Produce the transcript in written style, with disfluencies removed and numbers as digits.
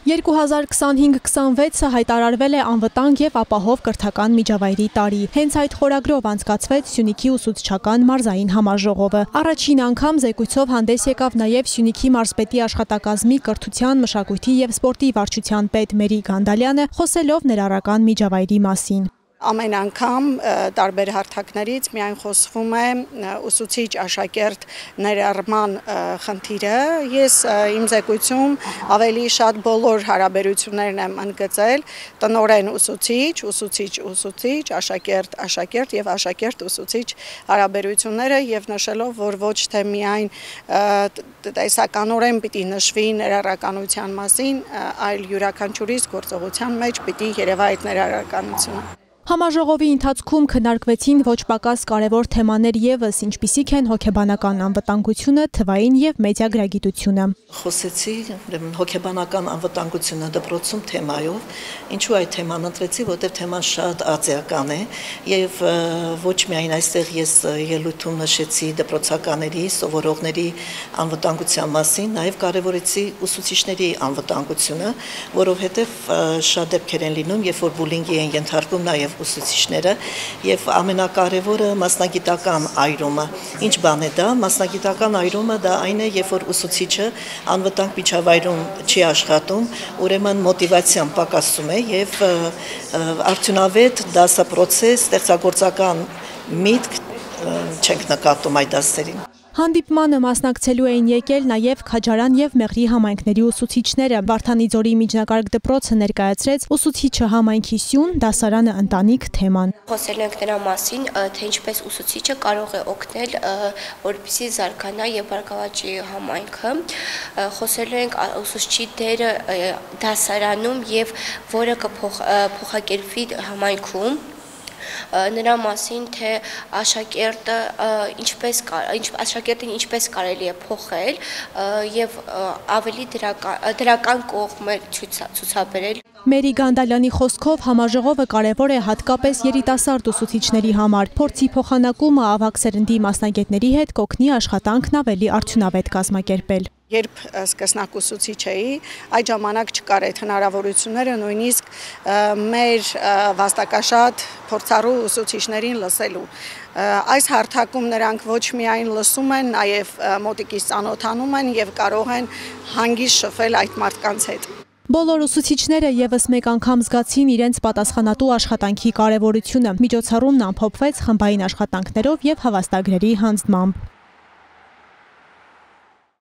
2025-26-ը հայտարարվել է անվտանգ և ապահով կրթական միջավայրի տարի։ Հենց այդ խորագրով անցկացվեց Սյունիքի ուսուցչական մարզային համաժողովը։ Առաջին անգամ զեկույցով հանդես եկավ նաև Սյունիքի մարզպետի աշխատակազմի կրթության, մշակույթի և սպորտի վարչության պետ Մերի Գանդալյանը, խոսելով ներառական միջավայրի մասին։ Ամեն անգամ տարբեր հարթակներից միայն խոսվում է ուսուցիչ աշակերտ ներառման խնդիրը։ Ես իմ զեկույցում ավելի շատ բոլոր հարաբերություններն եմ ընդգծել՝ տնօրեն ուսուցիչ, ուսուցիչ, աշակերտ եւ աշակերտ-ուսուցիչ հարաբերությունները եւ նշելով, որ ոչ թե միայն տեսականորեն պիտի նշվի ներառականության մասին, այլ յուրաքանչյուրիս գործողության մեջ պիտի երևա այդ ներառականությունը։ Համաժողովի ընթացքում քննարկվեցին ոչ պակաս կարևոր թեմաներ ևս, ինչպիսիք են հոգեբանական անվտանգությունը, թվային և մեդիագրագիտությունը։ Խոսեցի հոգեբանական անվտանգությունը դպրոցում թեմայով, ինչու այդ թեման ընտրեցի, որտեղ թեման շատ արձիական է եւ ոչ միայն այստեղ ես ելույթում նշեցի դպրոցականների, սովորողների անվտանգության մասին, նաեւ կարևորեցի ուսուցիչների անվտանգությունը, որովհետեւ շատ դեպքեր են լինում, երբ որ բուլինգի են ենթարկվում նաեւ ուսուցիչները եւ ամենակարևորը մասնագիտական այրումը։ Ինչ բան է դա? Մասնագիտական այրումը դա այն է, երբ որ ուսուցիչը անվտանգ միջավայրում չի աշխատում, ուրեմն մոտիվացիան պակասում է եւ արդյունավետ դասապրոցես, ստեղծագործական միտք չենք նկատում այդ դասերին։ Հանդիպմանը մասնակցելու էին եկել նաև Քաջարան և Մեղրի համայնքների ուսուցիչները։ Վարդանիձորի միջնակարգ դպրոցը ներկայացրեց ուսուցիչը համայնքի սյուն, դասարանը ընտանիք թեման։ Խոսել ենք նրա մասին, թե ինչպես ուսուցիչը կարող է օգնել, որպեսզի զարգանա եւ բարգավաճի համայնքը։ Խոսել ենք ուսուցչի դերը դասարանում եւ որը կփոխակերպվի համայնքում։ Նրա մասին, թե աշակերտին ինչպես կարելի է փոխել եւ ավելի դրական կողմեր ցուցաբերել։ Մերի Գանդալյանի խոսքով համաժողովը կարևոր է հատկապես երիտասարդ ուսուցիչների համար։ Փորձի փոխանակումը ավագ սերնդի մասնագետների հետ կօգնի աշխատանքն ավելի արդյունավետ կազմակերպել։ Երբ սկսնակ ուսուցիչ էի, այդ ժամանակ չկար այդ հնարավորությունները նույնիսկ մեր վաստակաշատ փորձառու ուսուցիչներին լսելու։ Այս հարթակում նրանք ոչ միայն լսում են, նաև մոտիկից ծանոթանում են եւ կարող են հանգիստ շփվել այդ մարդկանց հետ։ Բոլոր ուսուցիչները ևս մեկ անգամ զգացին իրենց պատասխանատու աշխատանքի կարևորությունը։ Միջոցառումն ամփոփվեց խմբային աշխատանքներով եւ հավաստագրերի հանձնմամբ։